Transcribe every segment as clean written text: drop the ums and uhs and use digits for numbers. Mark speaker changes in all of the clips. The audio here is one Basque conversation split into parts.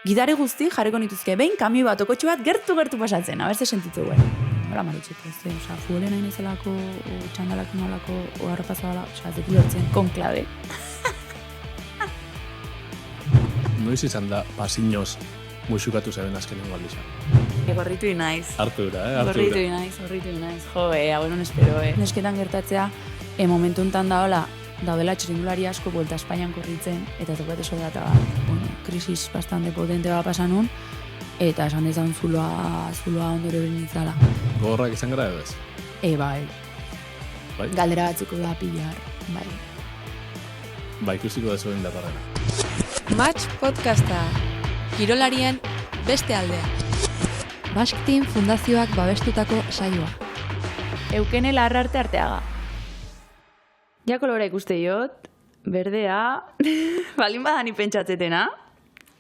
Speaker 1: Gidari guzti jarriko nituzke, behin kamioi bat okotxo bat gertu pasatzen, abertze sentitu Hola marutxeko, futbolen hain ezelako, txandalak nolako, oharra pasabala, ez dut lortzen, konklabe.
Speaker 2: Noiz izan da pasinoz muxukatu zeben azkenengo aldizan?
Speaker 1: Gorritu inaiz.
Speaker 2: Hartura.
Speaker 1: Gorritu inaiz. Jo, hau non espero, Nesketan gertatzea, momentu enten daudela txirindulari asko Vuelta a Espainian korritzen, eta tokat eso data, krisis bastante potente bat pasanun, eta esan dezan zuloa ondore benitzala.
Speaker 2: Gogorrak izan gara edo ez?
Speaker 1: Bai. Galdera batzuko da pilar, bai.
Speaker 2: Ba, ikusiko da zuen datarrena.
Speaker 3: Match podcasta, kirolarien beste aldea. Basque Team Fundazioak babestutako saioa.
Speaker 1: Eukene Larrarte Arteaga. Ja kolora ikuste jot, berdea, balin badani pentsatzetena,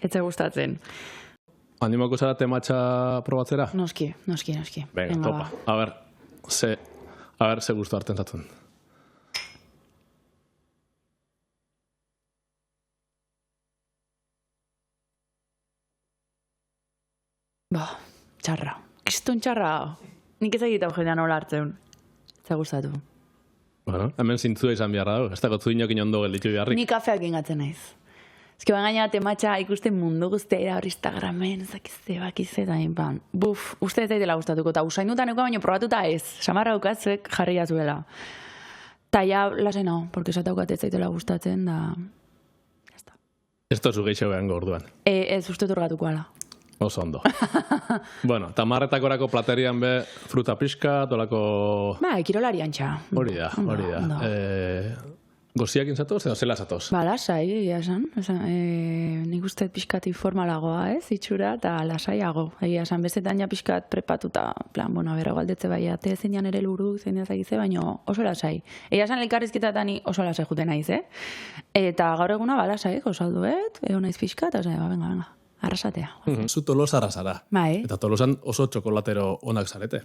Speaker 1: etza gustatzen.
Speaker 2: Animako zara tematxa probatzera?
Speaker 1: Noski.
Speaker 2: Venga, topa. A ver, ze gustu hartzen zatzen.
Speaker 1: Txarra. Kriston txarra. Nik ez egita jendean nola hartzen. Eta gustatu.
Speaker 2: Bueno, hemen zintzua izan beharra dago. Ez dago zuinokin ondo gelditu beharrik.
Speaker 1: Ni kafeak ingatzen naiz. Ez que gaina tematxa ikusten mundu guztiera hor Instagramen, bakize da inpan. Buf, uste ez daitela gustatuko. Ta usaindutan eko baino probatuta ez. Samarra ukatzek jarria zuela. Ta ja lasen hau, porque esataukat ez daitela gustatzen, da...
Speaker 2: Ez tozu geixo behango orduan.
Speaker 1: Ez uste turgatuko ala.
Speaker 2: Oso ondo. Bueno, tamarretakorako platerian be fruta pixka, tolako...
Speaker 1: Kirolarian txa.
Speaker 2: Hori da. Goziakin zatoz, edo zela zatoz?
Speaker 1: Lasai, egia esan. Nik uste pixkat informalagoa, itxura, eta lasaiago. Egia esan, bezetan ja pixkat prepatuta, plan, berro galdetze bai, ate zein ere luru, zein zagize, baina oso lasai. Egia esan, elkarrizketatani oso lasai juten naiz, Eta gaur eguna, lasai, osalduet, eo naiz pixkat, eta venga. Arrasatea.
Speaker 2: Zu Tolosa arrasara.
Speaker 1: Bai.
Speaker 2: Eta Tolosan oso txokolatero onak zarete.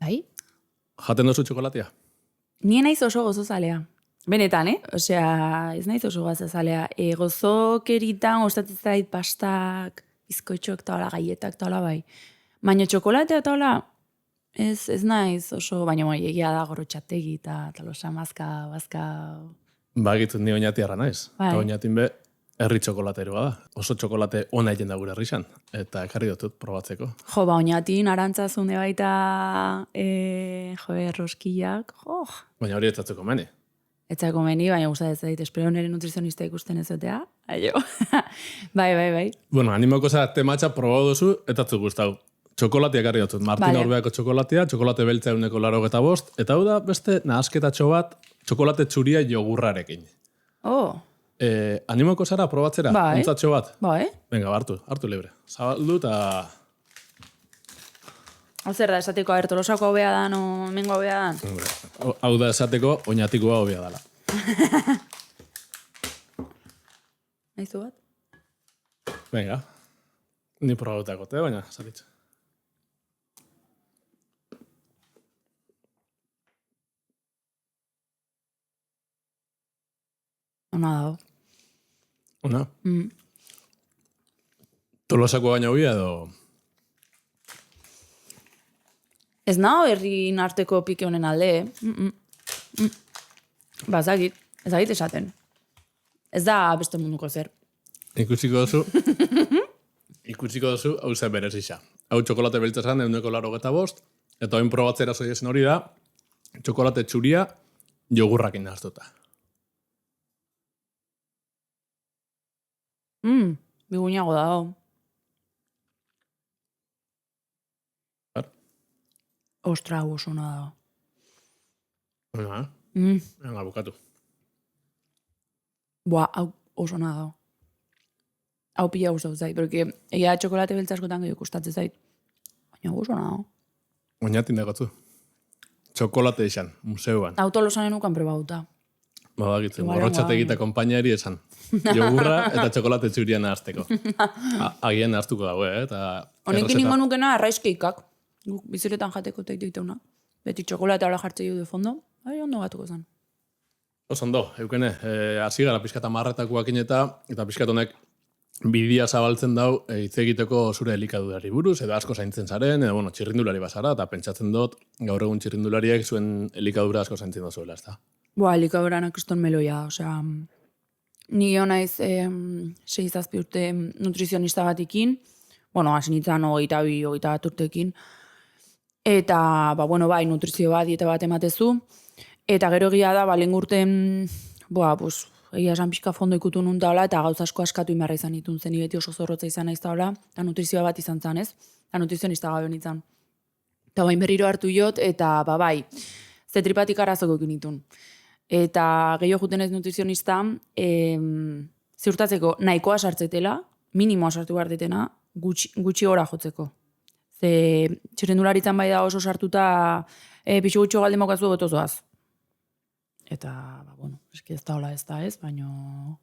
Speaker 1: Bai.
Speaker 2: Jaten dozu txokolatea?
Speaker 1: Ni naiz oso gozozalea. Benetan, Osea, ez naiz oso gozozalea. Gozokeritan ostatez zait pastak, bizkoitxoak eta hola, gaietak eta hola bai. Baina txokolatea eta hola, ez naiz oso, baina egia da gorotxategi eta Tolosa bazka...
Speaker 2: Bagitzen ni oinati arra naiz.
Speaker 1: Bai.
Speaker 2: Eta oinatin be, herri txokolateroa da. Oso txokolate ona egin da gure herrixan. Eta ekarri dutut probatzeko.
Speaker 1: Jo, oinatin arantzazunde baita roskillak.
Speaker 2: Baina hori etzatzeko meni.
Speaker 1: Etzako meni, baina gustatzen zait, espero nire nutrizionista ikusten ezotea. Aio. Bai.
Speaker 2: Bueno, animoko zara tematxa probau duzu, etatzu gustau. Txokolatea ekarri dutut. Martin Orbeako txokolatea, txokolate beltza 185, eta hau da beste nahasketatxo bat, txokolate txuria jogurrarekin. Animoko zara probatzera?
Speaker 1: Bai.
Speaker 2: Untzatxo bat?
Speaker 1: Bai.
Speaker 2: Venga, hartu libre. Zabaldu eta...
Speaker 1: Hau zer da, esateko, Tolosako hobea dan, o mengo hobea dan?
Speaker 2: Hau da esateko, oinatikoa hobea dala.
Speaker 1: Naizu bat?
Speaker 2: Venga. Ni probautako, baina, zatitz.
Speaker 1: Ona dago.
Speaker 2: Ona? Tolosako baina hobea edo...
Speaker 1: Ez nago herri narteko pike honen alde, Ba, ez agit esaten. Ez da beste munduko zer.
Speaker 2: Ikusiko duzu, hau zen berez isa. Hau txokolate beltza zan, 185, eta hain probatzera zoiezen hori da, txokolate txuria jogurrakin nahaztuta.
Speaker 1: Biguñago dago. Ostra, oso ona dago.
Speaker 2: Venga, bukatu.
Speaker 1: Hau oso ona dago. Hau pila gustatu zait, porque egia txokolate beltza askotan gehiago gustatzen zait. Baina oso ona dago.
Speaker 2: Oinatin dagotzu. Txokolate izan, museuan.
Speaker 1: Hau Tolosan enukan probauta.
Speaker 2: Badakitzen, gorrotxate egita konpainiari esan. Jogurra eta txokolate txurian nahazteko. Agian nahaztuko dago,
Speaker 1: Honekin ingo nukena arraizkeikak. Biziretan jateko teik diteuna. Beti txokolate ala jartze de fondo. Ondo gatuko zen.
Speaker 2: Oso ondo, eukene. Hasi gara pixkat amarretakoakin eta pixkat honek bidia zabaltzen dau hitz egiteko zure elikadurari buruz, edo asko zaintzen zaren, edo txirrindulari bazara, eta pentsatzen dut, gaur egun txirrindulariek zuen elikadura asko zaintzen dozuela, ez da?
Speaker 1: Elikadura nakiston meloia, osea, ni gero naiz 6-7 urte nutrizionista batikin, hasi nintzen 22-23 urtekin, eta, bai, nutrizio bat, dieta bat ematezu, eta gero egia da, lehen urten, egia esan pixka fondo ikutu nun daula, eta gauz asko askatu inbarra izan ditun zen, beti oso zorrotza izan naiz daula, eta nutrizioa bat izan zan, ez? Eta nutrizionista gabe nintzen. Eta bain berriro hartu jot, eta bai, ze tripatik arazoko ikinitun. Eta gehiago juten ez nutrizionista, ziurtatzeko nahikoa sartzetela, minimoa sartu behar detena, gutxi gora jotzeko. Ze txirrendularitzan bai da oso sartuta pixu gutxo galde mokazu gotozoaz. Eta, eski ez da hola ez da ez, baino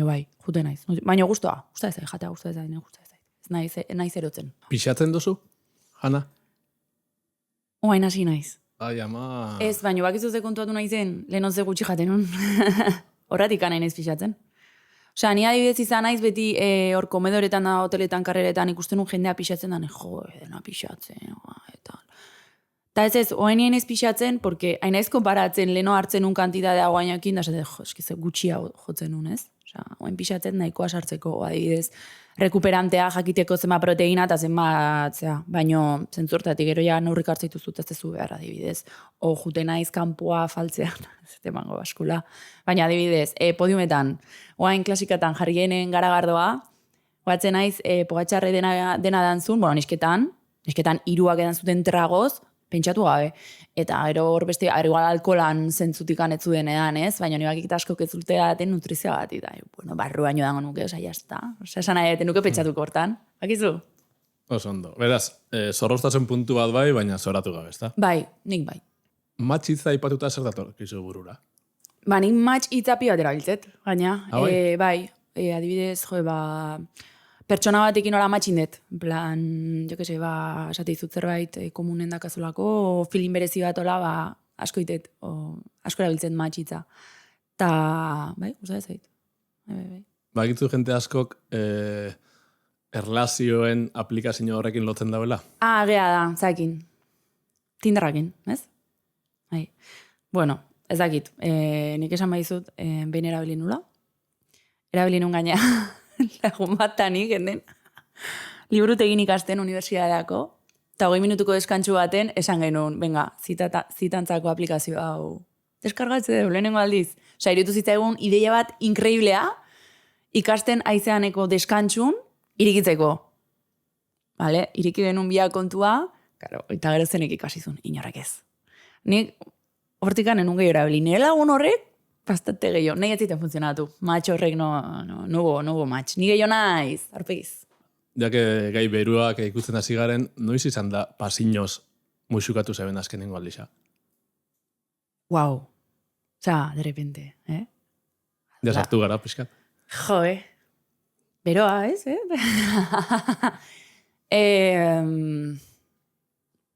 Speaker 1: bai, jute naiz. Baina guztua ez da, jatea guztua ez da, ez naiz erotzen.
Speaker 2: Pixatzen duzu, Hanna?
Speaker 1: Oain hasi naiz.
Speaker 2: Ai, ama...
Speaker 1: Ez, baina bakizu ze kontuatu naizen, lehen ze gutxi jaten nun. Horratik nahi naiz pixatzen. Osea, ni adibidez izan naiz beti hor komedoretan da, hoteletan, karreretan ikusten nun jendea pixatzen da, dena pixatzen, eta... Eta ez, oain nien ez pixatzen, porque hain naiz konparatzen leheno hartzen un kantidadea guainakin, da eskize gutxia jotzen nun, ez? Osea, oain pixatzen nahikoa sartzeko, adibidez, rekuperantea jakiteko zenba proteina eta zenbat, baino zentzurtatik gero ja neurrik hartzaitu zut ez zu behar, adibidez. O jute naiz kanpoa faltzean, ez temango baskula. Baina adibidez, podiumetan, oain klasikatan jarrienen garagardoa, oatzen naiz, pogatxarre dena dantzun, nisketan 3 edan zuten tragoz, pentsatu gabe. Eta gero hor beste, igual alkoholan zentzutikan etzu denean, ez? Baina nire bakik asko kezultea daten nutrizioa bat, eta, barru baino dango nuke, jazta. Esan nahi deten nuke pentsatuko hortan. Bakizu?
Speaker 2: Oso ondo. Beraz, zorroztasun puntu bat bai, baina zoratu gabe, ezta?
Speaker 1: Bai, nik bai.
Speaker 2: Matx hitza ipatuta zer datorkizu burura?
Speaker 1: Nik matx hitzapi bat erabiltzet, gaina.
Speaker 2: Bai?
Speaker 1: Adibidez, pertsona batekin hola matxindet. En plan, esate izut zerbait komunen dakazulako, filin berezi bat hola, asko itet, asko erabiltzen matxitza. Ta, gusta ez zait.
Speaker 2: Bakitzu jente askok erlazioen aplikazio horrekin lotzen dauela?
Speaker 1: Gea da, zakin. Tinderrakin, ez? Ez dakit. Nik esan baizut, behin erabilin nula. Erabilin nun gaina. Lagun bat tanik, enden. Liburutegin ikasten unibertsitateako, eta 20 minutuko deskantxu baten, esan genuen, zitantzako aplikazioa hau. Deskargatze du, lehenengo aldiz. Osa, iritu zitzaigun ideia bat inkreiblea, ikasten aizeaneko deskantxun, irikitzeko. Vale? Iriki benun biak kontua, eta gero zenek ikasizun, inorrek ez. Nik, hortikan enun gehiago erabili. Nire lagun horrek, bastante gehiago. Nahi ez ziten funtzionatu. Matx horrek no matx. Ni gehiago naiz, arpegiz.
Speaker 2: Jake gai beruak ikusten hasi garen, noiz izan da pasinoz muxukatu zeben azkenengo aldisa?
Speaker 1: Wow. De repente,
Speaker 2: Ja sartu gara, pixkat.
Speaker 1: Beroa, ez,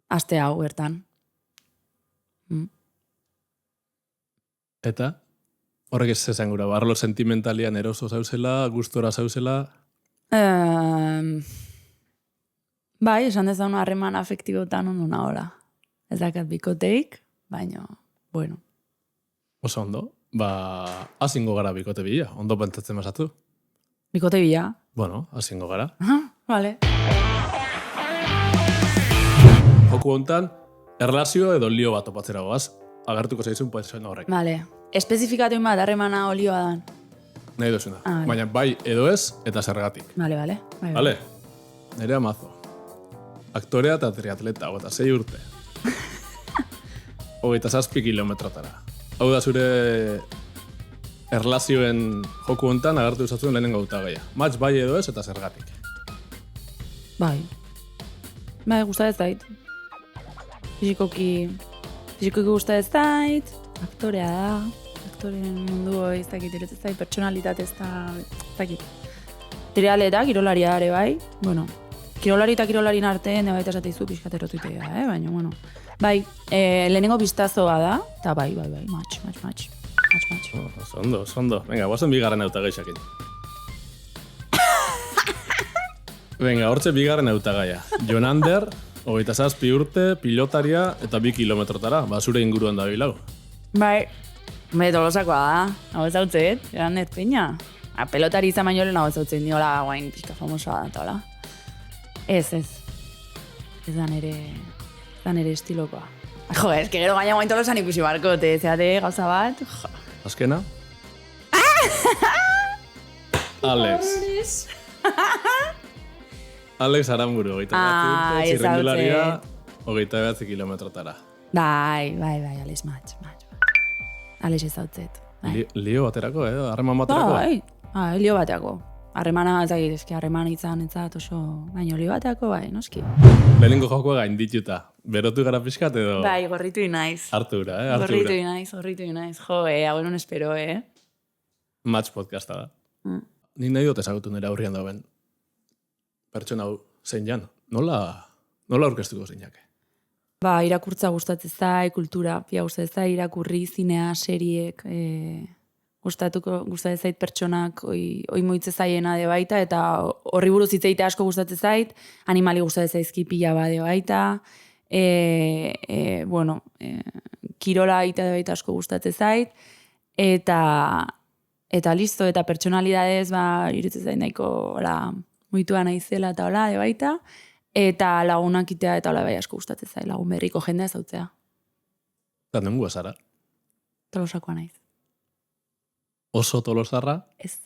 Speaker 1: Aste hau, bertan.
Speaker 2: Eta? Horrek ez esan gura, barlo sentimentalian eroso zauzela, gustora zauzela?
Speaker 1: Bai, esan dezaun harreman afektibotan ondo nahola. Ez dakat bikoteik, baina, bueno.
Speaker 2: Oso ondo, azingo gara bikote bila, ondo pentsatzen basatu.
Speaker 1: Bikote bila?
Speaker 2: Bueno, azingo gara.
Speaker 1: Vale.
Speaker 2: Joku hontan, erlazio edo lio bat topatzera goaz, agertuko zaizun pertsona horrek.
Speaker 1: Vale. Espezifikatu ima harremana olioa dan.
Speaker 2: Nahi duzuna. Baina bai edo ez eta zergatik.
Speaker 1: Vale.
Speaker 2: Vale. Nerea Mazo. Aktorea eta triatleta, 6 urte. 27 kilometrotara. Hau da zure erlazioen joku hontan agertu izatuen lehenengo hautagaia. Matx bai edo ez eta zergatik.
Speaker 1: Bai, gusta ez zait. Fizikoki gusta ez zait, aktorea da, aktoren mundu ez dakit, ez zait, pertsonalitate ez dakit. Triatleta, kirolaria ere bai, kirolari eta kirolarien artean, baita esateizu pixkat erotuitea, baina, bai, lehenengo biztazoa da, eta bai, match.
Speaker 2: Ondo. Venga, guazen bigarren hautagaixakin. Venga, hortxe bigarren hautagaia. Jon Ander, 27 urte, pilotaria eta 2 kilometrotara. Zure inguruan da bilau.
Speaker 1: Bai, Tolosakoa da. Hau ez hautzet, Jon Ander Peña. Pelotari izan baino lehen hau ez hautzet niola guain pixka famosoa da, tola. Ez. Ez da nere estilokoa. Jo, ez que gero gaina guain Tolosan ikusi barko, zeate gauza bat. Jo.
Speaker 2: Azkena? Alex. Alex Aramburu, 29 urte, txirrendularia, 29 kilometrotara.
Speaker 1: Bai, Alex match. Alex ez hautzet.
Speaker 2: Lio baterako, harreman baterako?
Speaker 1: Bai, lio baterako. Harremana, harreman izan entzat oso, baino lio baterako, bai, noski.
Speaker 2: Lehenengo jokoa gain dituta. Berotu gara pixkat edo?
Speaker 1: Bai, gorritu inaiz.
Speaker 2: Hartura.
Speaker 1: Gorritu inaiz. Jo, hau non espero,
Speaker 2: Match podcasta da. Nik nahi dut ezagutu nire aurrian dauen pertsona hau zein jan. Nola aurkeztuko zeinak?
Speaker 1: Ba, irakurtza gustatzen zai, kultura, pia gustatzen zai, irakurri, zinea, seriek, gustatzen zait pertsonak, oi moitze zaiena de baita, eta horri buruz hitzeite asko gustatzen zait, animali gustatzen zaizki pila bade baita, kirola aita de baita asko gustatzen zait, eta listo, eta pertsonalidadez, irutzen zait nahiko, muitua naizela eta hola, de baita, eta lagunak itea eta hola bai asko gustatzen zait, lagun berriko jendea zautzea.
Speaker 2: Eta nengua zara?
Speaker 1: Tolosakoa naiz.
Speaker 2: Oso tolosarra?
Speaker 1: Ez.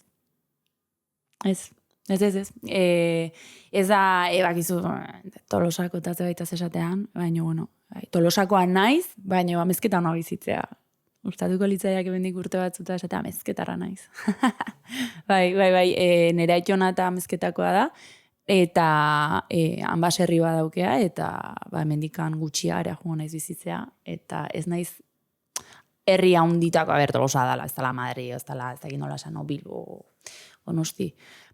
Speaker 1: Ez da, bakizu, Tolosako eta baita esatean, baina, Tolosakoa naiz, baina amezketa hona bizitzea. Gustatuko litzaiak ebendik urte batzuta esatea amezketarra naiz. Bai, nire aitona eta amezketakoa da, eta hanbaserri badaukea, eta mendikan gutxia ere jugo naiz bizitzea, eta ez naiz herri handitako, Tolosa dala, ez dala Madri, ez dala, ez dakit nola esan, Bilbo, Donosti,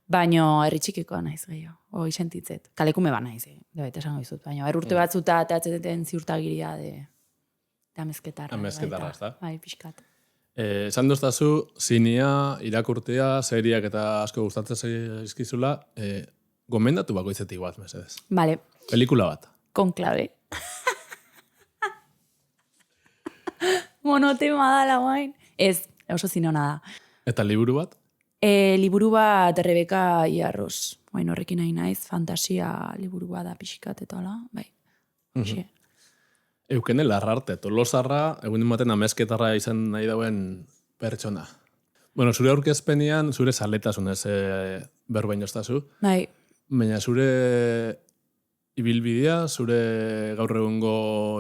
Speaker 1: baino herri txikikoa naiz gehiago, sentitzet. Kalekume ba naiz, baita esango dizut, baino urte batzuta eta atzeten ziurtagiria de amezketarra.
Speaker 2: Amezketarra, ez da?
Speaker 1: Bai, pixkat.
Speaker 2: Esan doztazu, zinea, irakurtea, seriak eta asko gustatzen zaizkizula, gomendatu bakoitzetik bat, mesedez.
Speaker 1: Vale.
Speaker 2: Pelikula bat.
Speaker 1: Konklabe. Monotema da la guain. Ez, oso zinona da.
Speaker 2: Eta liburu bat?
Speaker 1: Liburu bat Rebeka Iarros. Baina horrekin nahi naiz, fantasia liburu bat da pixkat eta hola. Bai.
Speaker 2: Eukene larrarte, Tolosarra, egunen baten amezketarra izan nahi dauen pertsona. Bueno, zure aurkezpenean, zure zaletasunez berbaino estazu.
Speaker 1: Bai.
Speaker 2: Baina zure ibilbidea, zure gaur egungo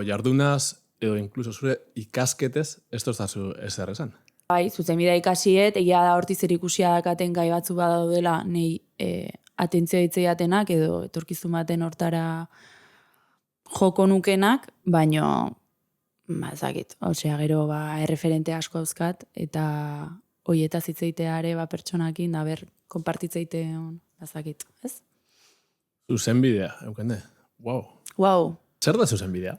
Speaker 2: jardunaz, edo inkluso zure ikasketez, ez toztazu ezer esan.
Speaker 1: Bai, zuzenbidea ikasiet, egia da hortiz erikusia dakaten gai batzu badaudela, nei atentzioa ditzeiatenak, edo etorkizun baten hortara joko nukenak, baino, ezakit, gero, erreferente asko dauzkat, eta hoietaz hitzeitea ere, pertsonakin, konpartitzeite, ezakit, ez?
Speaker 2: Zuzenbidea, eukende.
Speaker 1: Wow.
Speaker 2: Zer da zuzenbidea?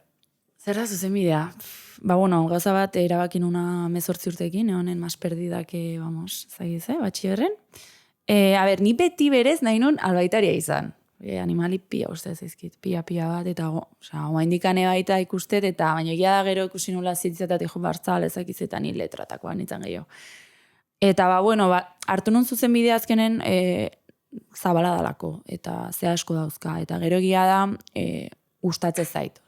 Speaker 1: Zer da zuzenbidea? Gauza bat erabakin una 18 urtekin, honen mas perdidak, batxierren. Ni beti berez nahi nun albaitaria izan. Animali pia uste zaizkit, pia bat, eta oa indikane baita ikustet, eta baina egia da gero ikusi nula zitzetatik jo bartzal ezakizetan ni letratakoa nintzen gehiago. Eta hartu nun zuzenbidea azkenen zabala dalako, eta ze asko dauzka, eta gero egia da gustatzen zait,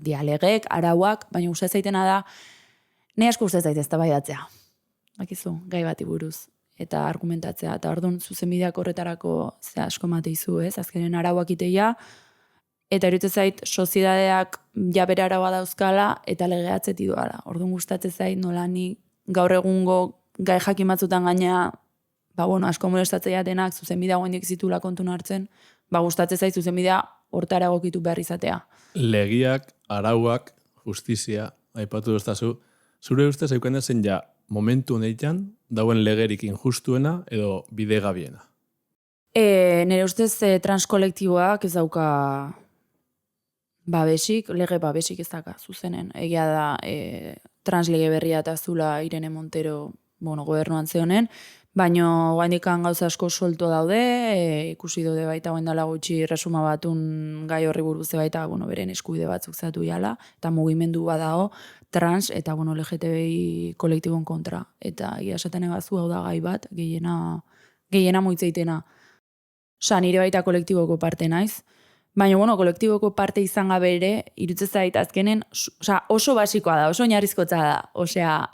Speaker 1: dialegek, arauak, baina gustatzen zaitena da, nahi asko gustatzen zait ez da baidatzea. Bakizu, gai bati buruz. Eta argumentatzea, eta orduan zuzenbideak horretarako ze asko mateizu, ez? Azkenen arauak iteia, eta iruditzen zait, soziedadeak bere araua dauzkala, eta legeatzeti doala. Orduan gustatzen zait, nola ni gaur egungo gai jakin batzutan gaina, asko molestatzea denak, zuzenbidea goendik zitula kontun hartzen, gustatzen zait, zuzenbidea hortara egokitu behar izatea.
Speaker 2: Legiak, arauak, justizia, aipatu doztazu, zure ustez euken zen momentu honetan, dauen legerik injustuena edo bidegabiena?
Speaker 1: Nire ustez transkolektiboak ez dauka babesik, lege babesik ez daka zuzenen. Egia da translege berria eta zula Irene Montero gobernuan zehonen, Baina guaindikan gauza asko solto daude, ikusi daude baita guain dela gutxi resuma batun gai horri buruz baita, beren eskubide batzuk zatu jala, eta mugimendu badago trans eta LGTBI kolektibon kontra. Eta egia esaten egazu hau da gai bat, gehiena moitzeitena. Osa, nire baita kolektiboko parte naiz. Baina, kolektiboko parte izan gabe ere, irutzen zait azkenen, oso basikoa da, oso oinarrizkotza da. Osea,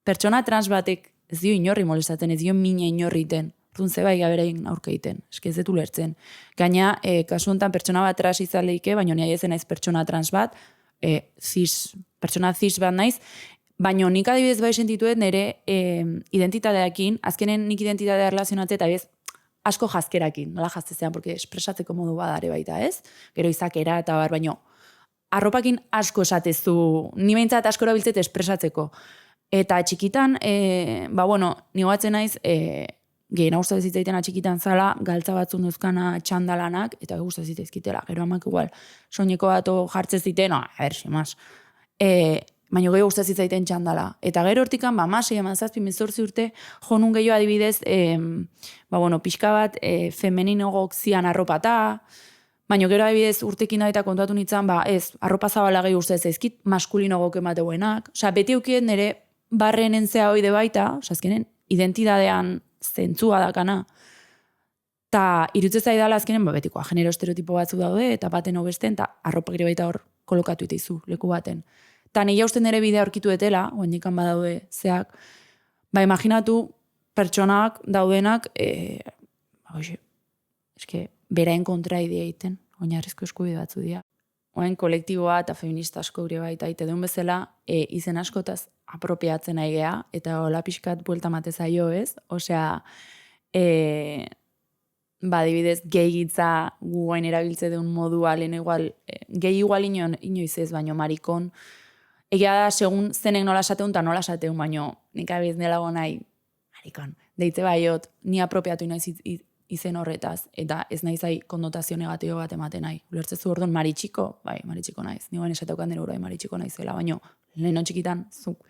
Speaker 1: pertsona trans batek ez dio inorri molestatzen, ez dio mina inorriten. Orduan zebai gaberein aurka egiten, eske ez detu lertzen. Gaina, kasu honetan pertsona bat trans izan lehike, baina nahi ezen naiz pertsona trans bat, pertsona cis bat naiz, baina nik adibidez bai sentituet nire identitateakin, azkenen nik identitatea erlazionatze eta bez asko jazkerakin, nola jaztezean, porque espresatzeko modu badare baita, ez? Gero izakera eta bar, baino arropakin asko esatezu, ni behintzat asko erabiltzet espresatzeko. Eta txikitan, nigoatzen naiz, gehiena gustatzen zitzaiten atxikitan zala, galtza batzun duzkana txandalanak, eta gustatzen zitzaizkitela. Gero amak igual, soineko bato jartzen ziten, xemaz. Baina gehiago gustatzen zitzaiten txandala. Eta gero hortikan, 16, 17, 18 urte, jonun gehiago adibidez, pixka bat, femeninogok zian arropata, baina gero adibidez urtekin da eta kontuatu nintzen, ez, arropa zabala gehiago gustatzen zaizkit, maskulinogok emateuenak. Osa, beti eukien nire barren entzea hoide baita, azkenen, identidadean zentzua dakana. Ta irutzen zaidala azkenen, betikoa, genero estereotipo batzu daude, eta baten hobesten, eta arropa gire baita hor kolokatu itaizu, leku baten. Ta nila usten ere bidea aurkitu etela, oendikan badaude zeak, imaginatu pertsonak daudenak, beraen kontra idea egiten, oinarrizko eskubide batzu dira. Oen kolektiboa eta feminista asko gure baita, ite deun bezala, izen askotaz apropiatzen aigea, eta hola pixkat buelta mate zaio ez, osea, adibidez, gehi gitza guain erabiltze deun modua, lehen igual, gehi igual inoiz ez, baino marikon, egia da, segun zenek nola esateun, eta nola esateun, baino, nik abiz nela nahi, marikon, deitze baiot, ni apropiatu naiz izen horretaz, eta ez nahi zai konnotazio negatibo bat ematen nahi. Ulertzezu orduan maritxiko, maritxiko naiz. Ni guen esateukan dira ura maritxiko naizela, baino, lehen txikitan, zuk,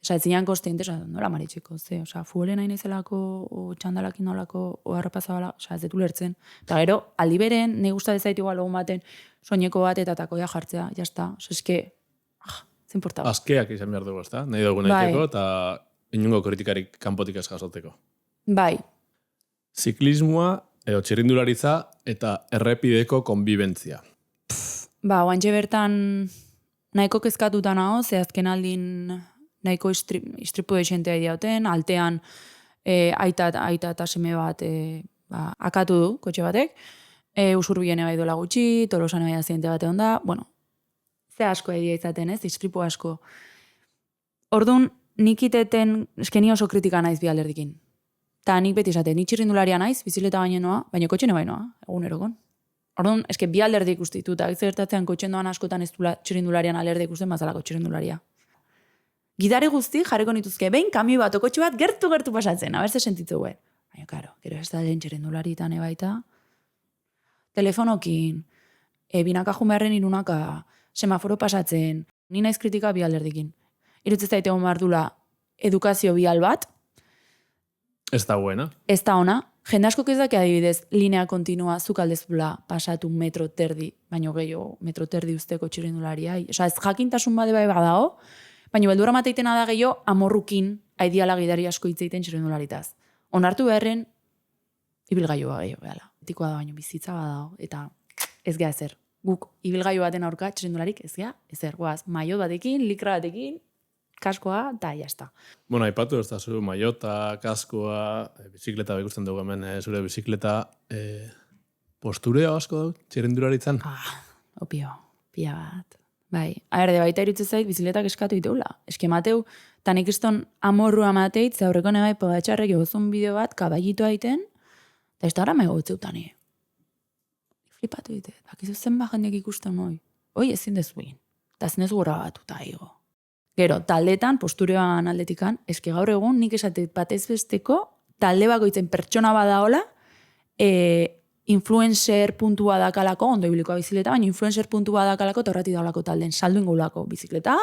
Speaker 1: esaetzinean kostiente, nola maritxiko, fuele nahi naizelako, o txandalakin nolako, o harrapazabala, ez detu lertzen. Eta gero, aldi beren, nahi guztat ez zaitu logun baten, soineko bat eta takoia jartzea, jazta, eske, zen portaba.
Speaker 2: Azkeak izan behar dugu, ezta? Nahi dugu nahiteko, eta inungo kritikarik kanpotik ez jasoteko.
Speaker 1: Bai.
Speaker 2: Ziklismoa, txirrindularitza eta errepideko konbibentzia.
Speaker 1: Guantxe bertan nahiko kezkatuta nago, ze azken aldin nahiko istripu deixentea diauten, altean aita eta seme bat akatu du, kotxe batek, usurbiene bai dola gutxi, Tolosan bai aziente bate onda, ze asko edia izaten ez, istripu asko. Orduan, nik iteten, eskeni oso kritika naiz bi alderdikin. Ta nik beti esate, nik txirrindularia naiz, bizileta baino baina kotxene bainoa, egunerokon. Orduan, eske bi alderdi ikustitu, eta gertatzean kotxen doan askotan ez dula txirrindularian alerde ikusten bazalako txirrindularia. Gidari guzti jarriko nituzke, behin kamioi bat, okotxe bat gertu pasatzen, abertze sentitzu guen. Baina, karo, gero ez da den txirrindularitan ebaita. Telefonokin, binaka jumearren irunaka, semaforo pasatzen, ni naiz kritika bi alderdikin. Irutzez daite hon dula edukazio bial bat,
Speaker 2: Ez da buena.
Speaker 1: Ez da ona. Jende asko ez daki adibidez, linea kontinua zukaldezula pasatu metro terdi, baino gehiago metro terdi usteko txirrindularia. Osa, ez jakintasun bade bai badao, baina beldura mateitena da gehiago amorrukin aidiala gidari asko hitzeiten txirrindularitaz. Onartu beharren, ibilgailua gehiago behala. Etikoa da baino bizitza badao, eta ez gea ezer. Guk ibilgailu baten aurka txirrindularik ez gea ezer. Goaz, maiot batekin, likra batekin, kaskoa, eta jazta.
Speaker 2: Bueno, aipatu ez da zu, maiota, kaskoa, bizikleta ikusten dugu hemen, zure bizikleta posturea asko dut, txirrindularitzan?
Speaker 1: Opio, pia bat. Bai, de baita irutzen zait, bizikletak eskatu diteula. Eske mateu, eta nik iston amorrua mateit, ze aurreko nebai podatxarrek egozun bideo bat, kabailitu aiten, eta ez da gara megotzeutan, flipatu ditet, bakizu zen jendeak ikusten hoi. Hoi ezin dezuin, eta zinez gura batuta ego. Gero, taldetan, posturean aldetikan, eske gaur egun nik esatet batez besteko, talde bakoitzen pertsona badaola, influencer puntua dakalako, ondo ibilikoa bizikleta, baina influencer puntua dakalako eta horreti daulako talden, saldu ingulako bizikleta,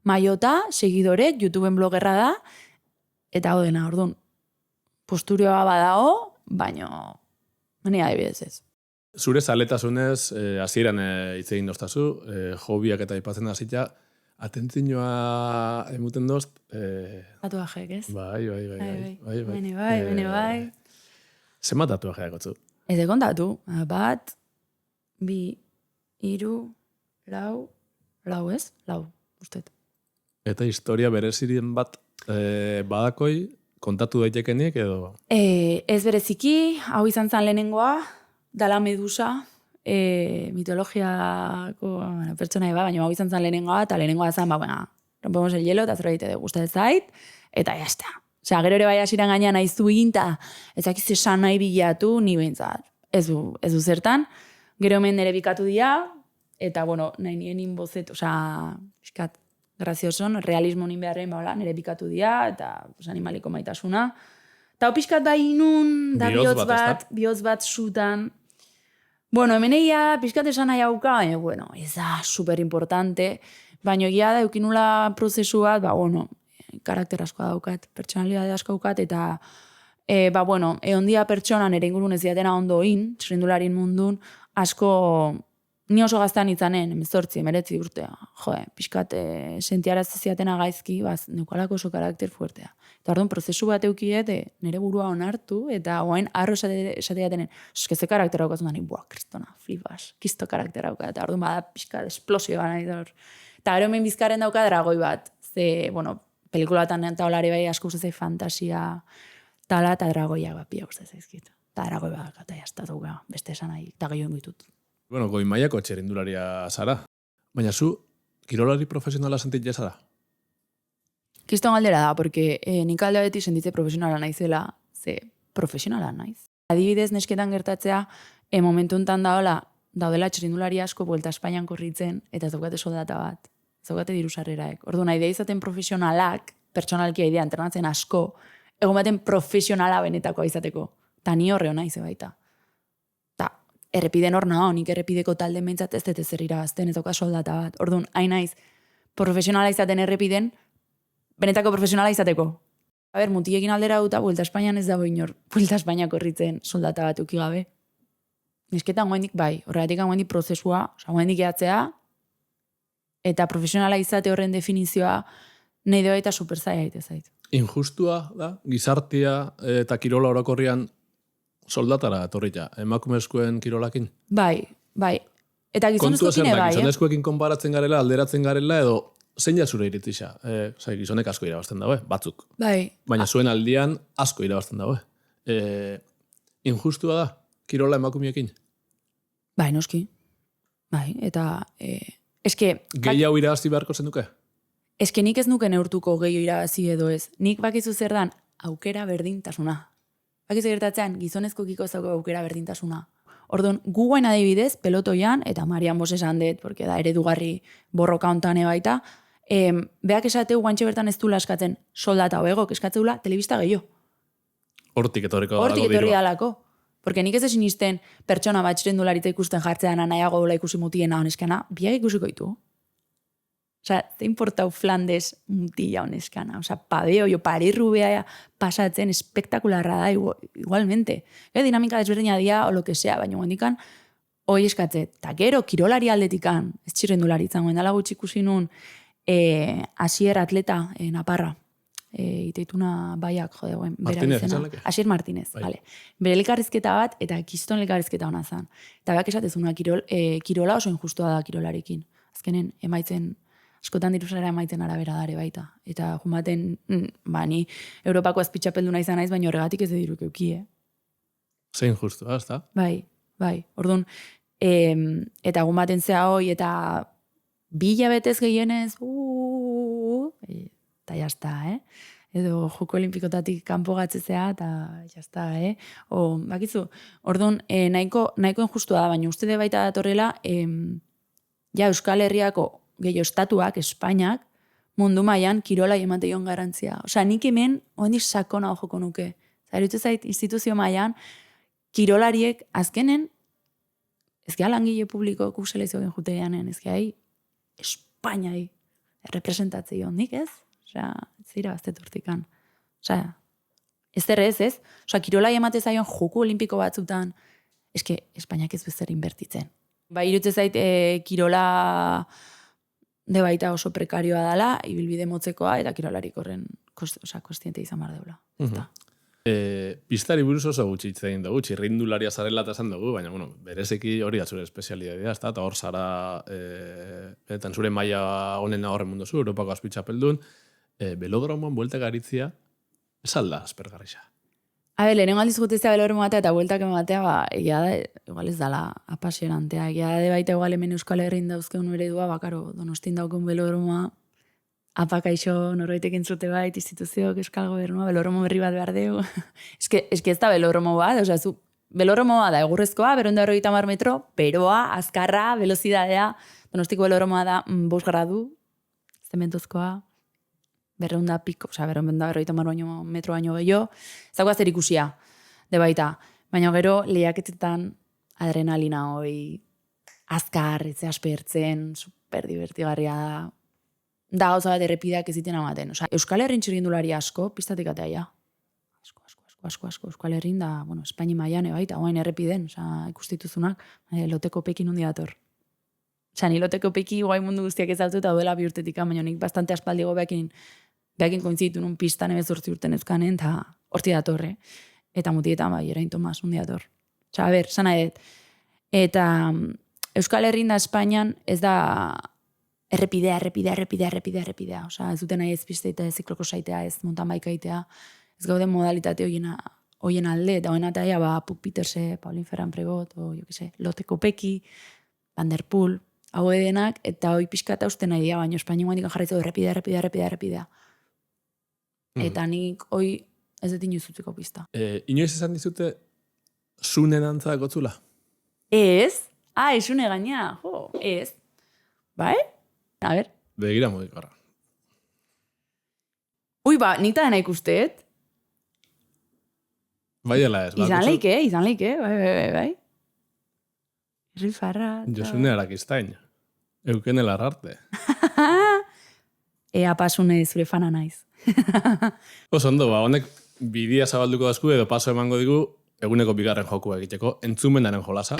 Speaker 1: maiota, segidorek, YouTubeen blogerra da, eta hau dena, orduan, posturioa badao, baino, ni adibidez ez.
Speaker 2: Zure zaletasunez, hasieran hitz egin doztazu, hobiak eta aipatzen hasita, atentzinoa emuten dozt...
Speaker 1: Tatuajek, ez?
Speaker 2: Bai.
Speaker 1: Bai.
Speaker 2: Zenbat tatuajeak gotzu?
Speaker 1: Ez de kontatu, 1, 2, 3, 4, ez? 4, ustet.
Speaker 2: Eta historia bereziren bat badakoi kontatu daitekenik edo...
Speaker 1: Ez bereziki, hau izan zen lehenengoa, dala Medusa, mitologiako pertsona baina hau izan zen lehenengoa, eta lehenengoa zen, rompemos el hielo, eta zerbait edo gustatzen zait, eta jazta. Osea, gero ere bai hasiran gainean aizu eginta, ezakiz esan nahi bilatu, ni behintzat. Ez du zertan. Gero hemen nire bikatu dira, eta, bueno, nahi nien inbozet, osea, iskat, grazioson, realismo nin beharren, nire bikatu dira, eta animaliko maitasuna. Eta opiskat bai inun, da bihotz bat zutan. Bueno, hemen egia, pixkat esan nahi hauka, baina, bueno, ez da super importante, baina egia da eukinula prozesu bat, karakter asko daukat, pertsonalidade asko daukat, eta, eondia pertsonan ere ingurun ez diatena ondoin, txirrindularin mundun, asko, ni oso gaztan itzanen, 19 urtea, pixkat sentiaraz ziatena gaizki, neukalako oso karakter fuertea. Eta orduan, prozesu bat eukiet, nire burua onartu, eta oain arro esateatenen, ze karakter haukazun dani, kristona, flipas, kisto karakter hauka, eta orduan bada pixkat esplosio gana idor. Eta gero hemen bizkaren dauka dragoi bat, pelikulatan eta olari bai asko uste fantasia tala eta dragoiak bat pia uste zaizkit. Eta dragoi bat eta jaztatuga, beste esan nahi, eta gehiago ditut.
Speaker 2: Bueno, goi mailako txerindularia zara. Baina zu, kirolari profesionala sentit zara?
Speaker 1: Kiston galdera da, porque nik alde beti sentitze profesionala naizela, ze profesionala naiz. Adibidez, nesketan gertatzea, momentu enten daudela txerindulari asko Vuelta Espainian korritzen, eta zaukate soldata bat, zaukate diru sarreraek. Orduan, idea izaten profesionalak, pertsonalkia idea entrenatzen asko, egon baten profesionala benetakoa izateko. Ta ni horre hona ize baita. Errepiden hor naho, nik errepideko talde mentzat ez dut ezer irabazten, ez dauka soldata bat. Orduan, hain naiz, profesionala izaten errepiden, benetako profesionala izateko. Mutiekin aldera duta, Vuelta Espainian ez dago inor, Vuelta Espainia korritzen soldata bat ukigabe. Nesketan goendik bai, horregatik goendik prozesua, goendik eatzea, eta profesionala izate horren definizioa, nahi doa eta superzaia itezait.
Speaker 2: Injustua da, gizartia eta kirola orokorrian soldatara etorrita, emakumezkoen kirolakin?
Speaker 1: Bai. Eta gizonezkoekin bai.
Speaker 2: Gizonezkoekin konparatzen garela, alderatzen garela, edo zein ja zure iritisa? Gizonek asko irabazten daue, batzuk.
Speaker 1: Bai.
Speaker 2: Baina zuen aldian asko irabazten daue. Injustua da, kirola emakumiekin?
Speaker 1: Bai, noski. Bai, eta...
Speaker 2: Gehiago irabazi beharko zenduke?
Speaker 1: Eske nik ez nuke neurtuko gehiago irabazi edo ez. Nik bakizu zer dan, aukera berdintasuna. Bakizu gertatzean, gizonezkokiko zauko aukera berdintasuna. Orduan, gugoen adibidez, pelotoian, eta Marian Bos esan dut, porque da eredugarri borroka ontane baita, beak esateu guantxe bertan ez dula eskatzen soldata hoegok, eskatzeula telebista gehiago.
Speaker 2: Hortik etorriko dago
Speaker 1: Hortik etorri dalako. Porque nik ez esinisten pertsona bat txirrindularitza ikusten jartzean nahiago dola ikusi mutiena honeskana, biak ikusiko ditu. Osea, te importau Flandes mutila honeskana. Osea, padeo, parirrubea pasatzen espektakularra da igualmente. Dinamika desberdina dia o lo que sea, baina guendikan hoi eskatze. Ta gero, kirolari aldetikan, ez txirrindularitzan, guendala gutxi ikusi nun Asier atleta Naparra. Iteituna baiak,
Speaker 2: Martínez, izanleke?
Speaker 1: Asier Martínez, vale. Bere elkarrizketa bat, eta kiston elkarrizketa hona zan. Eta beak esatezuna, kirola oso injustua da kirolarekin. Azkenen, emaitzen, askotan dirusara emaitzen arabera dare baita. Eta jumaten, ni Europako azpitxapelduna izan naiz, baina horregatik ez diruk eukie.
Speaker 2: Zein justua, ez da?
Speaker 1: Bai. Orduan, eta gumaten zea hoi, eta 2 hilabetez gehienez, eta jazta, Edo joko olimpikotatik kanpo gatzezea, eta jazta, bakizu, orduan, nahiko injustua da, baina uste de baita datorrela, Euskal Herriako gehiago estatuak, Espainiak, mundu mailan kirolai emate joan garantzia. Osea, nik hemen, oendik sakona joko nuke. Zairutu zait, instituzio mailan, kirolariek azkenen, ez geha langile publiko kuselezio gen jute janen, ez geha Espainiai representatzei hondik, ez? Osea, zira baztet urtikan. Osea, Ez errez, ez? Osa, kirolai emate zaion joku olimpiko batzutan, eske, Espainiak ez bezer inbertitzen. Irutze zait, kirola de baita oso prekarioa dela, ibilbide motzekoa, eta kirolarik horren kostiente izan behar deula.
Speaker 2: Pistari buruz oso gutxi hitz egin dugu, txirrindularia zarela eta esan dugu, baina, bueno, berezeki hori da zure espezialidadea, ezta? Eta hor zara, eta zure maila honena horren mundu zu, Europako azpitxapeldun, belodromoan bueltak aritzia, ez alda aspergarrixa.
Speaker 1: Lehenengo aldiz gutizia belodromo batea eta bueltak ematea, egia da, igual ez dala apasionantea, egia da baita igual hemen Euskal Herrin dauzkeun eredua, bakaro, Donostin daukun belodromoa, apakaixo norbaitek entzute bait, instituzioak Euskal Gobernua, belodromo berri bat behar deu. Eske ez da belodromo bat, osea, belodromoa da egurrezkoa, 250 metro, beroa, azkarra, velozidadea, Donostiko belodromoa da 5 gradu, zementozkoa, 200 piko, osea, 250 metro baino gehiago, ez dagoa zer ikusia, de baita. Baina gero, lehiaketetan adrenalina hoi, azkar, etze aspertzen, super divertigarria da. Da gauza bat errepideak ez diten amaten. Osea, Euskal Herrin txirrindulari asko, pistatik atea ja. Asko. Euskal Herrin da, bueno, Espaini mailan baita, oain errepiden, osea, ikustituzunak, loteko peki nundi dator. Osea, ni loteko peki guai mundu guztiak ez dautu eta duela 2 urtetik, baina nik bastante aspaldigo behakin kointzitu nun pistan 18 urten ezkanen, eta horti datorre. Eta mutietan, Erain Tomas nundi dator. Osea, sana edet. Eta Euskal Herrin da Espainian ez da errepidea. Osea, ez duten nahi ez piste eta ez zikloko saitea, ez montan baikaitea, ez gauden modalitate hoien alde, eta hoen ataia, Puk Peterse, Paulin Ferran Pregot, loteko peki, Van der Poel, hau edenak, eta hoi pixkata uste nahi dira, baina Espainia guandik jarraitu errepidea. Eta nik hoi ez dut inoizutzeko pista.
Speaker 2: Inoiz esan dizute, zunen antza gotzula?
Speaker 1: Ez? Esune gaina, ez. Bai? A ber.
Speaker 2: Begira mugikorra.
Speaker 1: Ui, nik da dena ikusteet.
Speaker 2: Bai, ala ez.
Speaker 1: Izan leike, bai. Rifarra.
Speaker 2: Josune Arakistain. Euken Elarrarte.
Speaker 1: Ea pasune zure fana naiz.
Speaker 2: Oso ondo, honek bidia zabalduko dazku edo paso emango digu eguneko bigarren jokua egiteko, entzumenaren jolasa.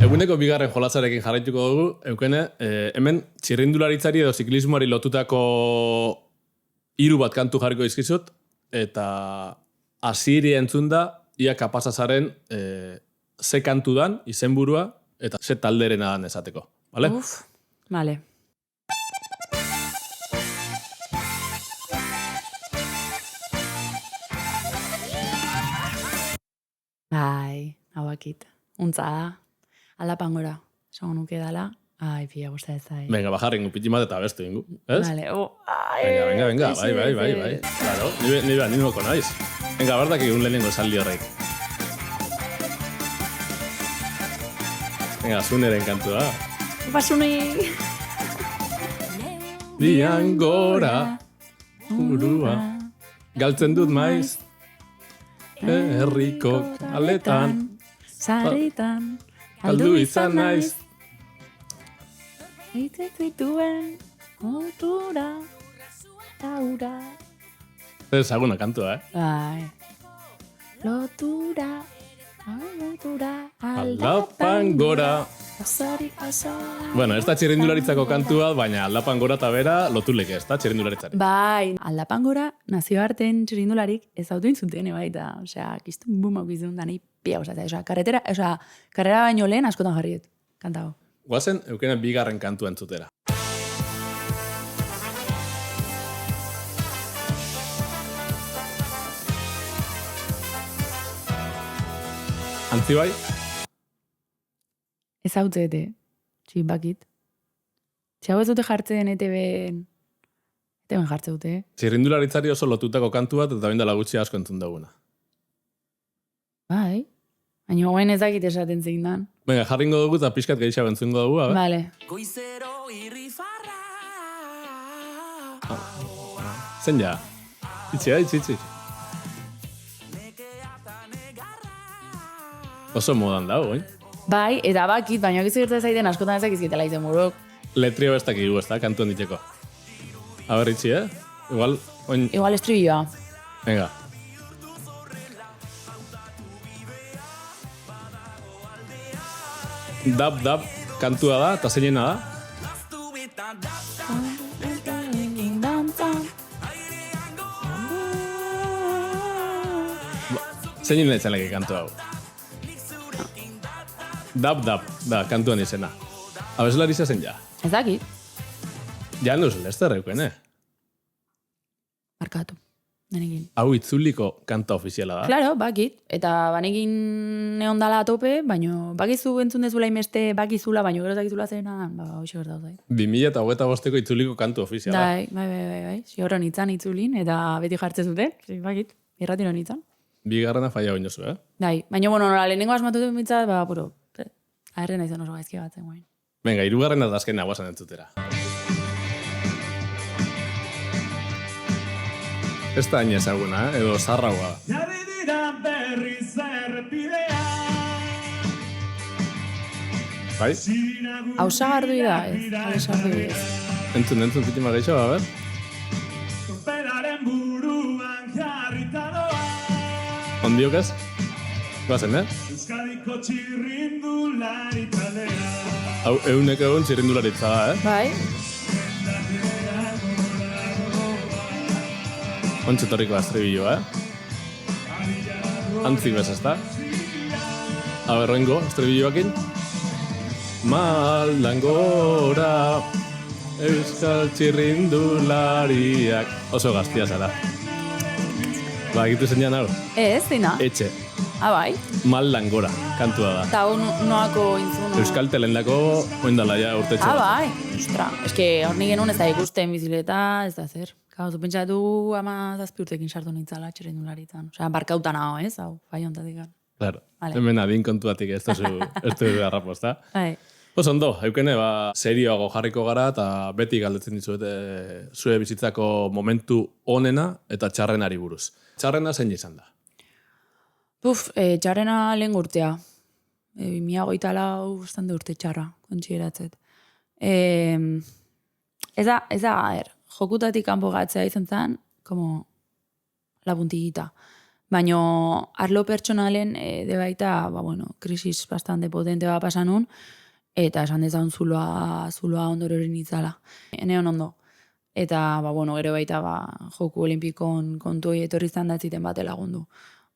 Speaker 2: Eguneko bigarren jolasarekin jarraituko dugu, eukene, hemen txirrindularitzari edo ziklismoari lotutako 3 bat kantu jarriko dizkizut, eta hasiri entzun da, ia kapazazaren ze kantu dan, izenburua, eta ze talderena dan esateko. Vale?
Speaker 1: Vale. Bai, hauakit. Untza da. Aldapan gora. Esango nuke dala. Pila guztia ez da.
Speaker 2: Venga, bajar ingo, piti bat eta bestu ingo. Ez?
Speaker 1: Vale,
Speaker 2: Venga. Bai. Claro, ni noko naiz. Venga, bardak egun lehenengo esaldi horreik. Venga, zuneren kantua.
Speaker 1: Pasuni!
Speaker 2: Dian gora, urua, galtzen dut maiz, herriko kaletan,
Speaker 1: Sarritan,
Speaker 2: aldu izan naiz.
Speaker 1: Eitzetituen, kultura, taura.
Speaker 2: Ezaguna kantua,
Speaker 1: Bai. Lotura,
Speaker 2: aldapan gora. Bueno, ez da txirrindularitzako kantua, baina aldapan gora eta bera loturleke, ez da txirrindularitzari.
Speaker 1: Bai, aldapan gora nazioarten txirrindularik ez autu intzuten, baita. Osea, kiztun bumak bizun da nahi pia, osea, karrera baino lehen askotan jarriet, kantago.
Speaker 2: Guazen, eukene bigarren kantua entzutera. Antzi bai?
Speaker 1: Ez hau zete, txibakit. Txau ez dute jartzen ETB-en jartze dute.
Speaker 2: Txirrindularitzari oso lotutako kantu bat eta bindala gutxi asko entzun duguna.
Speaker 1: Bai, baina guen ez dakit esaten zein dan.
Speaker 2: Venga, jarringo dugu eta pixkat gehiago entzungo dugu, abe?
Speaker 1: Vale.
Speaker 4: Goizero irrifarra.
Speaker 2: Zen ja? Itxi. Oso modan dago,
Speaker 1: Bai, eta bakit, baina gizu gertzen zaiten askotan ezak izkitela izen buruk.
Speaker 2: Letrio bestak igu, ez da, kantu handiteko. Aber, itxi,
Speaker 1: Igual estribilloa.
Speaker 2: Venga. Dab kantua da, eta zeinena da? Zein nintzen lege kantu hau? Dab, da, kantuan izena. Abeslari zen ja?
Speaker 1: Ez dakit.
Speaker 2: Ja, no Lester eukene.
Speaker 1: Markatu. Nenekin.
Speaker 2: Hau itzuliko kanta ofiziala da.
Speaker 1: Claro, bakit. Eta banekin neon dala tope, baino bakizu entzun dezula imeste bakizula, baino gero dakizula zena, hoxe gertatu zait.
Speaker 2: 2025ko itzuliko kantu ofiziala.
Speaker 1: Bai. Ziorron itzan itzulin, eta beti jartzen zute, bakit, irratiro nitzan.
Speaker 2: Bigarrena faia baino zu,
Speaker 1: Bai, baina, lehenengo asmatu dut mitzat, aherren izan oso gaizki batzen guain.
Speaker 2: Venga, hirugarrena da azken nagoazen entzutera. Ez da hain ezaguna, edo zarraua.
Speaker 5: Jarri dira berriz errepidea.
Speaker 2: Bai?
Speaker 1: Hauza gardui da, ez? Hauza gardui ez.
Speaker 2: Entzun, zitima gaixo, a ber?
Speaker 5: Torpedaren buruan jarrita doa.
Speaker 2: Ondiok ez? Bazen,
Speaker 5: Euskadiko txirrindulari taldea.
Speaker 2: Hau, eguneko egun txirrindularitza da,
Speaker 1: Bai.
Speaker 2: Ontsetorriko estribilloa, Antzik bez, ez da? Aberroengo, estribilloakin. Maldan gora, euskal txirrindulariak. Oso gaztia zara. Ba, egitu zen hau?
Speaker 1: Ez, zina.
Speaker 2: Etxe.
Speaker 1: Bai.
Speaker 2: Maldan gora, kantua da.
Speaker 1: Eta noako intzuno.
Speaker 2: Euskal telendako, oindala ja urtetxo.
Speaker 1: Bai. Ostra, eske hor ni genuen ez da ikusten bizileta, ez da zer. Gau, zu pentsatu 17 urtekin sartu nintzala txirrindularitzan. Osea, barkautan hau, ez? Hau, bai ontatik.
Speaker 2: Claro.
Speaker 1: Vale.
Speaker 2: Hemen adin kontuatik ez du garraposta.
Speaker 1: Bai.
Speaker 2: Ondo, eukene, serioago jarriko gara eta beti galdetzen dizuet zure bizitzako momentu onena eta txarrenari buruz. Txarrena zein izan da?
Speaker 1: Txarrena lehen urtea. 2024 estande urte txarra, kontsideratzet. Ez da, jokutatik kanpo gatzea izan zen, como la puntillita. Baina arlo pertsonalen debaita, krisis bastante potente pasanun, eta esan dezan zuloa ondoren itzala. Neon ondo. Eta, gero baita, joku olimpikon kontui etorri izan datziten bate lagundu.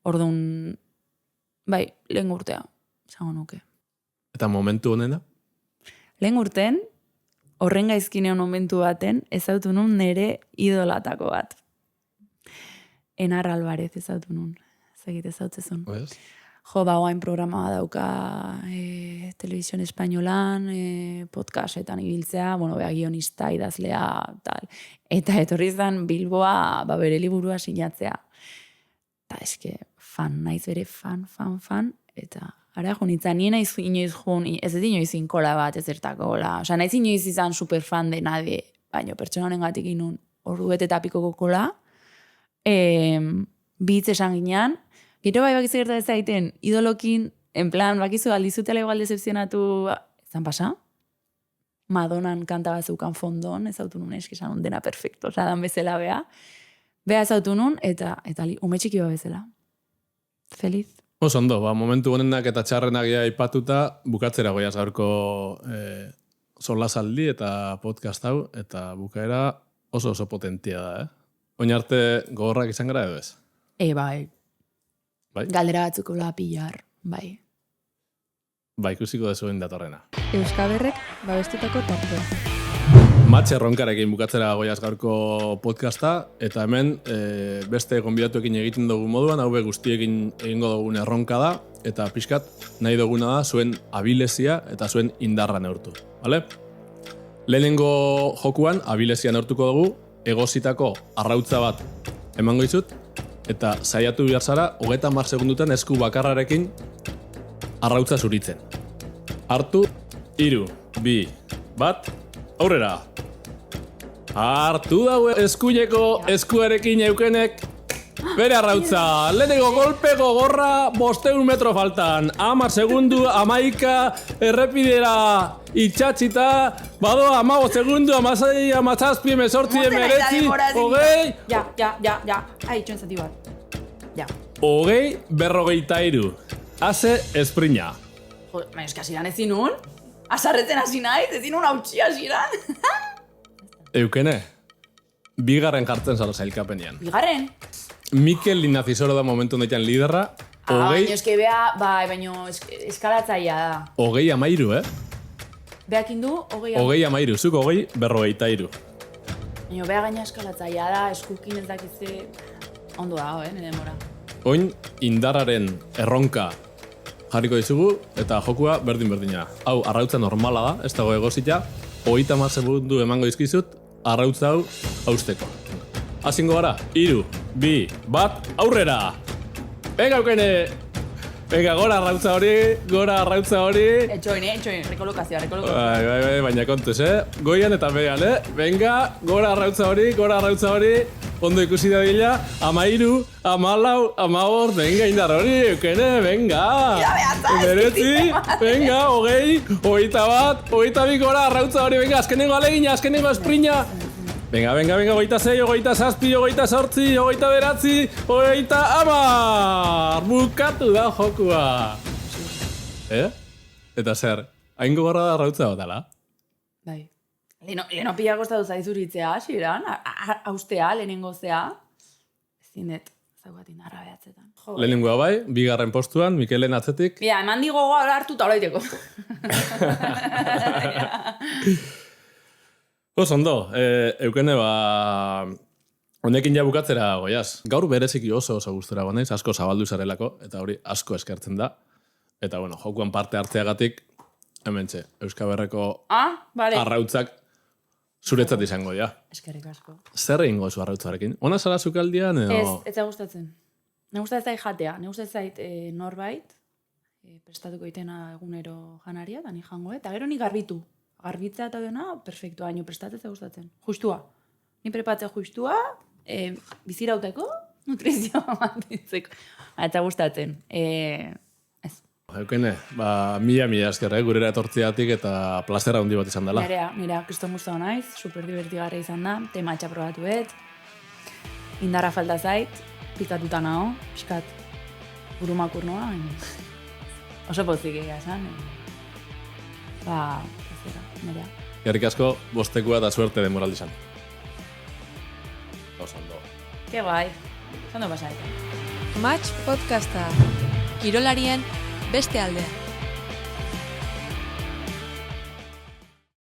Speaker 1: Orduan, lehen urtea, esango nuke.
Speaker 2: Eta momentu honena?
Speaker 1: Lehen urten, horren gaizkinean momentu baten, ezautu nun nere idolatako bat. Enar Alvarez ezautu nun. Zegit ezautzezun.
Speaker 2: Pues?
Speaker 1: Jo, guain programa dauka Televisión Espainolan, podcastetan ibiltzea, guionista, idazlea, tal. Eta etorri izan Bilboa, bere liburua sinatzea. Eta eske, naiz bere fan, eta ara jo nintzen, nien naiz inoiz jun, ez inoiz inkola bat, ez zertako gola. Osa, naiz inoiz izan superfan de nadie, baina pertsona honen gatik inun ordu bete tapikoko kola, bitz esan ginean, gero bai bakizu gerta ez zaiten, idolokin, en plan, bakizu aldizutela igual decepzionatu, ezan pasa? Madonan kanta bat zeukan fondon, ez autu nun esan dena perfecto, osa, dan bezala bea ez autu nun, eta ume txiki bat bezala. Feliz.
Speaker 2: Ondo, momentu honenak eta txarrenak aipatuta, bukatzera goiaz gaurko solasaldi eta podcast hau, eta bukaera oso potentia da, Oin arte gogorrak izan gara edo ez?
Speaker 1: Bai. Galdera batzuko la pillar, bai.
Speaker 2: Ikusiko dezuen datorrena.
Speaker 3: Euskaberrek babestutako tartea.
Speaker 2: Matxe erronkarekin bukatzera goiaz gaurko podcasta, eta hemen beste gonbidatuekin egiten dugu moduan, hau guztiekin egingo dugun erronka da, eta pixkat nahi duguna da zuen abilezia eta zuen indarra neurtu. Vale? Lehenengo jokuan abilezia neurtuko dugu, egozitako arrautza bat emango izut, eta saiatu behar zara, 30 segundutan esku bakarrarekin arrautza zuritzen. Hartu, 3, 2, 1, aurrera! Hartu daue eskuineko eskuarekin eukenek, Bere arrautza, lehenengo golpe gogorra 500 metro faltan. 10 segundu, 11 errepidera itxatxita. Bado, 15 segundu, 16, 17, 18, 19, 20.
Speaker 1: Ja. Itxoen zati bat. Ja.
Speaker 2: 20, 43. Haze esprina.
Speaker 1: Jo, eskasiran ezin nun? Azarretzen hasi naiz, ezin nun hautsi hasiran.
Speaker 2: Eukene, bigarren jartzen zara zailkapenean.
Speaker 1: Bigarren?
Speaker 2: Mikel Linazizoro da momentu honetan liderra.
Speaker 1: Baina eske bea, baina eskalatzaia da.
Speaker 2: 20-13,
Speaker 1: Beakin du,
Speaker 2: 20-13, zuk 20-43.
Speaker 1: Baina bea gaina eskalatzaia da, eskukin ez dakitze ondo dago, nire demora.
Speaker 2: Oin indarraren erronka jarriko dizugu eta jokua berdin-berdina. Hau, arrautza normala da, ez dago egozita. 30 segundu emango dizkizut, arrautza hau hausteko. Hazingo gara, 3, 2, 1, aurrera! Venga, Eukene! Venga, gora arrautza hori.
Speaker 1: Etxoin, rekolokazioa.
Speaker 2: Bai, baina kontuz, Goian eta behan, Venga, gora arrautza hori. Ondo ikusi da dila, 13, 14, 15, venga, indar hori, Eukene, venga! Beretzi, venga, 20, 21, 22, gora arrautza hori, venga, azkenengo alegina, azkenengo esprina! Venga, 26, 27, 28, 29, 30, bukatu da jokua! Eta zer, hain gogorra da arrautza batala?
Speaker 1: Bai. Leno pila kostatu zaizuritzea, hasiran, haustea, lehenengo zea. Zinet, zaugatin arra behatzetan.
Speaker 2: Lehenengoa bai, bigarren postuan, Mikelen atzetik.
Speaker 1: Bia, eman digo goa hartuta olaiteko.
Speaker 2: Ondo, Eukene, honekin ja bukatzera goiaz. Gaur bereziki oso gustura gonaiz, asko zabaldu zarelako, eta hori asko eskertzen da. Eta, jokuan parte hartzeagatik, hementxe, Euskaberreko arrautzak zuretzat izango dira.
Speaker 1: Eskerrik asko.
Speaker 2: Zer egingo zu arrautzarekin? Ona zara zukaldian edo?
Speaker 1: Ez gustatzen. Ne gustatzen zait jatea, ne gustatzen zait norbait, prestatuko itena egunero janaria, da ni jango, eta gero ni garbitu. Garbitza eta dena, perfektua, baino prestatzen gustatzen. Justua. Ni prepatze justua, bizirauteko, nutrizioa mantentzeko. Eta gustatzen.
Speaker 2: Eukene, mila esker, gurera etortziatik eta plazera handi bat izan dela.
Speaker 1: Nirea, kriston guztau naiz, super divertigarra izan da, tema probatuet, indarra falta zait, pikatuta nago, piskat, burumakur noa, oso pozik egia esan. Nirea.
Speaker 2: Gerrik asko, bostekua eta suerte demoraldi izan. Ondo.
Speaker 1: Ke guai, ondo pasait.
Speaker 3: Match podcasta. Kirolarien beste aldea.